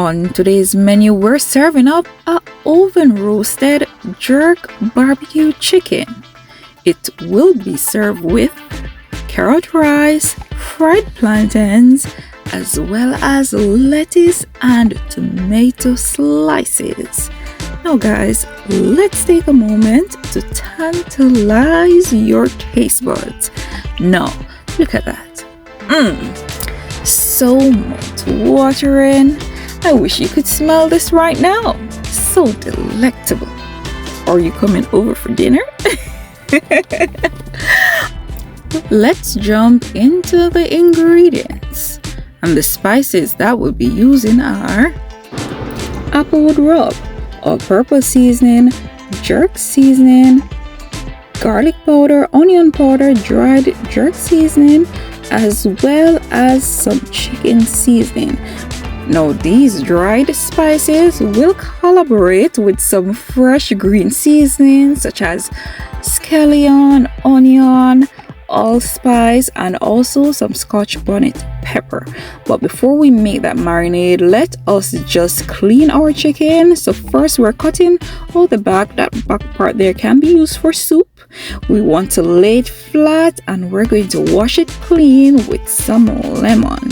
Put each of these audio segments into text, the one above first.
On today's menu, we're serving up a oven-roasted jerk barbecue chicken. It will be served with carrot rice, fried plantains, as well as lettuce and tomato slices. Now guys, let's take a moment to tantalize your taste buds. Now, look at that. So much watering. I wish you could smell this right now. So delectable. Are you coming over for dinner? Let's jump into the ingredients. And the spices that we'll be using are applewood rub, all-purpose seasoning, jerk seasoning, garlic powder, onion powder, dried jerk seasoning, as well as some chicken seasoning. Now these dried spices will collaborate with some fresh green seasonings such as scallion, onion, allspice, and also some scotch bonnet pepper. But before we make that marinade, let us just clean our chicken. So first we're cutting out the back. That back part there can be used for soup. We want to lay it flat and we're going to wash it clean with some lemon.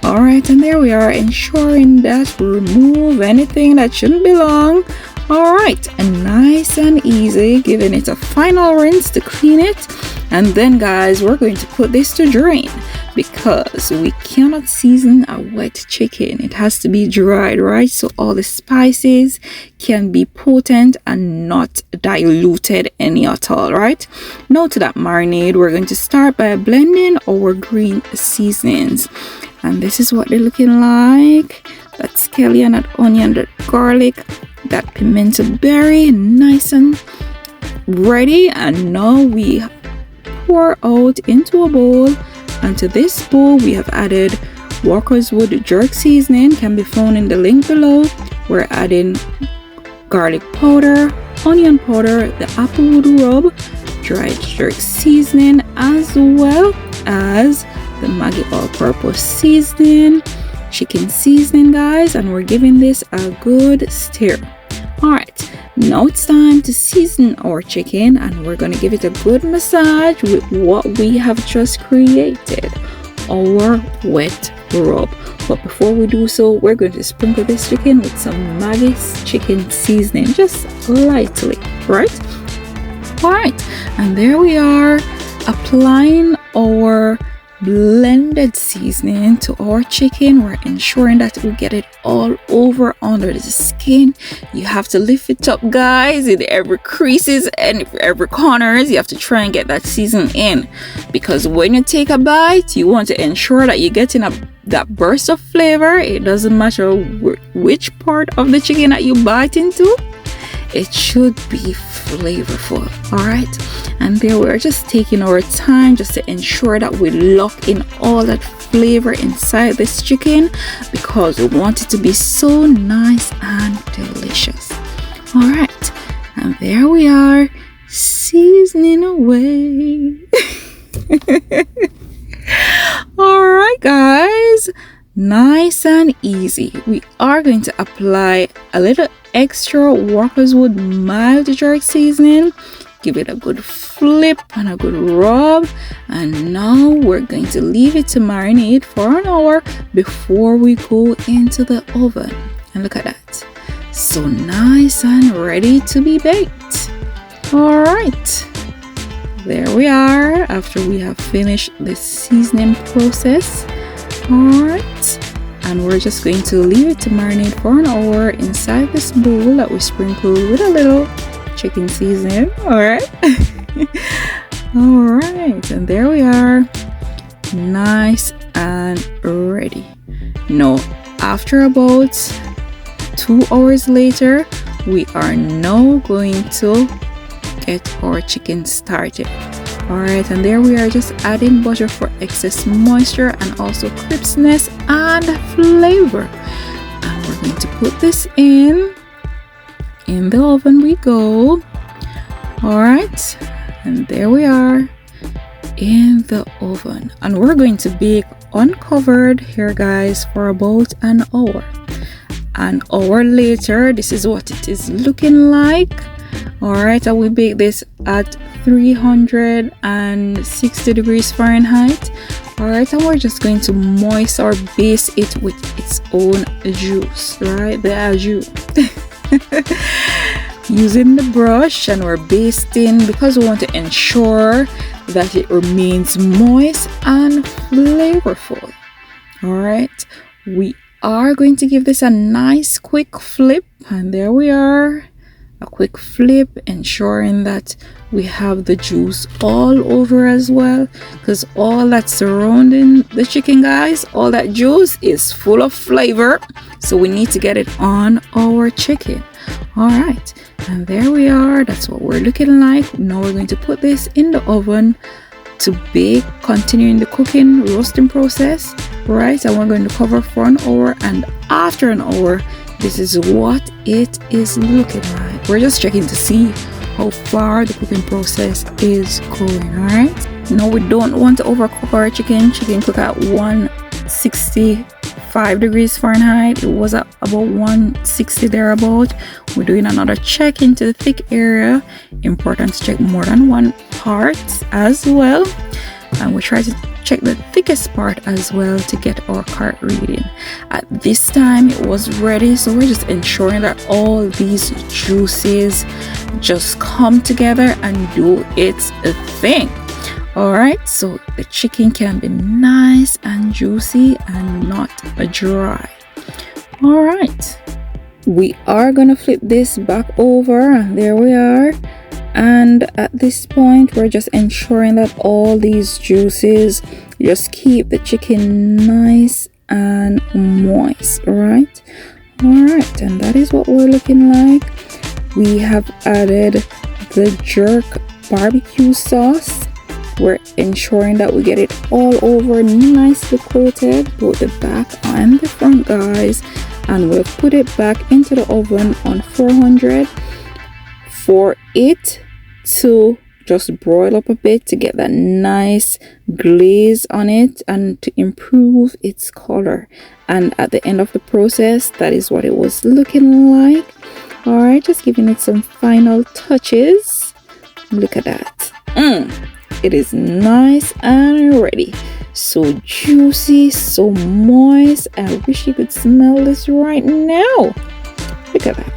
Alright, and there we are, ensuring that we remove anything that shouldn't belong. Alright, and nice and easy, giving it a final rinse to clean it. And then guys, we're going to put this to drain because we cannot season a wet chicken. It has to be dried, right? So all the spices can be potent and not diluted any at all, right? Now to that marinade, we're going to start by blending our green seasonings. And this is what they're looking like. That scallion, that onion, that garlic, that pimento berry, nice and ready. And now we pour out into a bowl. And to this bowl, we have added Walker's Wood jerk seasoning, can be found in the link below. We're adding garlic powder, onion powder, the applewood rub, dried jerk seasoning, as well as the Maggi all-purpose seasoning, chicken seasoning guys, and we're giving this a good stir. Alright, now it's time to season our chicken, and we're going to give it a good massage with what we have just created, our wet rub. But before we do so, we're going to sprinkle this chicken with some Maggi's chicken seasoning, just lightly, right? Alright, and there we are, applying our blended seasoning to our chicken. We're ensuring that we get it all over under the skin. You have to lift it up guys, in every creases and every corners. You have to try and get that season in, because when you take a bite, you want to ensure that you're getting that burst of flavor. It doesn't matter which part of the chicken that you bite into, it should be flavorful. All right, and there we're just taking our time just to ensure that we lock in all that flavor inside this chicken, because we want it to be so nice and delicious. All right, and there we are, seasoning away. All right guys, nice and easy. We are going to apply a little extra Walker's Wood mild jerk seasoning, give it a good flip and a good rub, and now we're going to leave it to marinate for an hour before we go into the oven. And look at that, so nice and ready to be baked. All right, there we are after we have finished the seasoning process. All right, and we're just going to leave it to marinate for an hour inside this bowl that we sprinkled with a little chicken seasoning. All right. All right, and there we are, nice and ready. Now after about 2 hours later, we are now going to get our chicken started. Alright, and there we are, just adding butter for excess moisture and also crispness and flavor. And we're going to put this in the oven we go. Alright, and there we are in the oven. And we're going to bake uncovered here guys for about an hour. an hour later, this is what it is looking like. All right, and we bake this at 360 degrees Fahrenheit. All right, and we're just going to moist or baste it with its own juice, right? The jus. Using the brush, and we're basting because we want to ensure that it remains moist and flavorful. All right, we are going to give this a nice quick flip, and there we are. A quick flip, ensuring that we have the juice all over as well, because all that's surrounding the chicken, guys, all that juice is full of flavor, so we need to get it on our chicken. All right, and there we are. That's what we're looking like. Now we're going to put this in the oven to bake, continuing the cooking roasting process, right? And we're going to cover for an hour, and after an hour, this is what it is looking like. We're just checking to see how far the cooking process is going. All right, now we don't want to overcook our chicken cook at 165 degrees Fahrenheit. It was at about 160 thereabout. We're doing another check into the thick area. Important to check more than one part as well, and we try to check the thickest part as well to get our cart reading. At this time it was ready, so we're just ensuring that all these juices just come together and do its thing. All right, so the chicken can be nice and juicy and not dry. All right, we are gonna flip this back over, and there we are. And at this point, we're just ensuring that all these juices just keep the chicken nice and moist, right? All right, and that is what we're looking like. We have added the jerk barbecue sauce. We're ensuring that we get it all over, nicely coated, both the back and the front, guys. And we'll put it back into the oven on 400 for it to just broil up a bit to get that nice glaze on it and to improve its color. And at the end of the process, that is what it was looking like. All right, just giving it some final touches. Look at that. It is nice and ready. So juicy, so moist. I wish you could smell this right now. Look at that.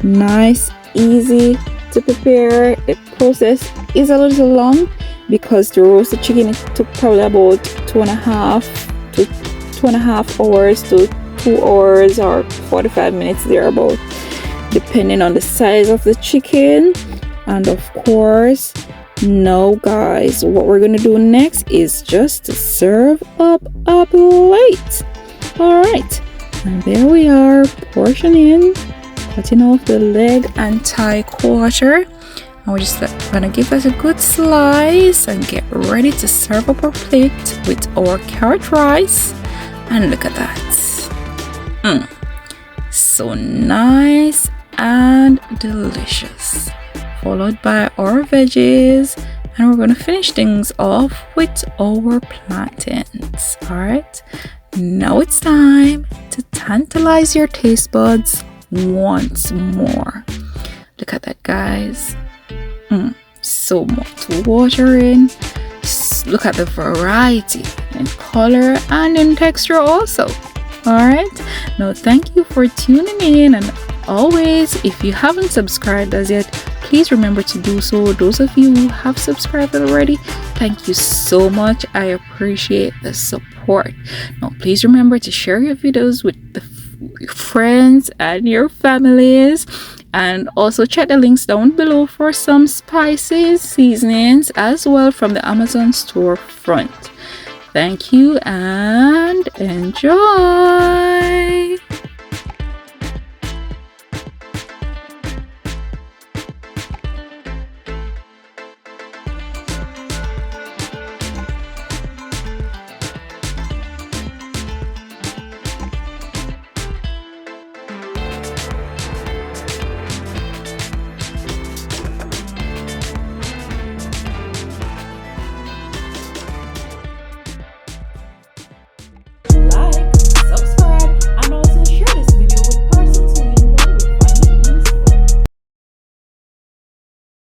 Nice, easy to prepare. The process is a little long because to roast the chicken it took probably about 2.5 hours to 2 hours or 45 minutes thereabout, depending on the size of the chicken. And of course, now guys, what we're gonna do next is just to serve up a plate. All right, and there we are, portioning, cutting off the leg and thigh quarter, and we're just gonna give that a good slice and get ready to serve up our plate with our carrot rice. And look at that. So nice and delicious, followed by our veggies, and we're going to finish things off with our plantains. All right, now it's time to tantalize your taste buds once more. Look at that, guys. So much water in. Look at the variety in color and in texture also. All right, now thank you for tuning in, and always, if you haven't subscribed as yet, please remember to do so. Those of you who have subscribed already, thank you so much. I appreciate the support. Now please remember to share your videos with your friends and your families, and also check the links down below for some spices, seasonings as well from the Amazon storefront. Thank you and enjoy.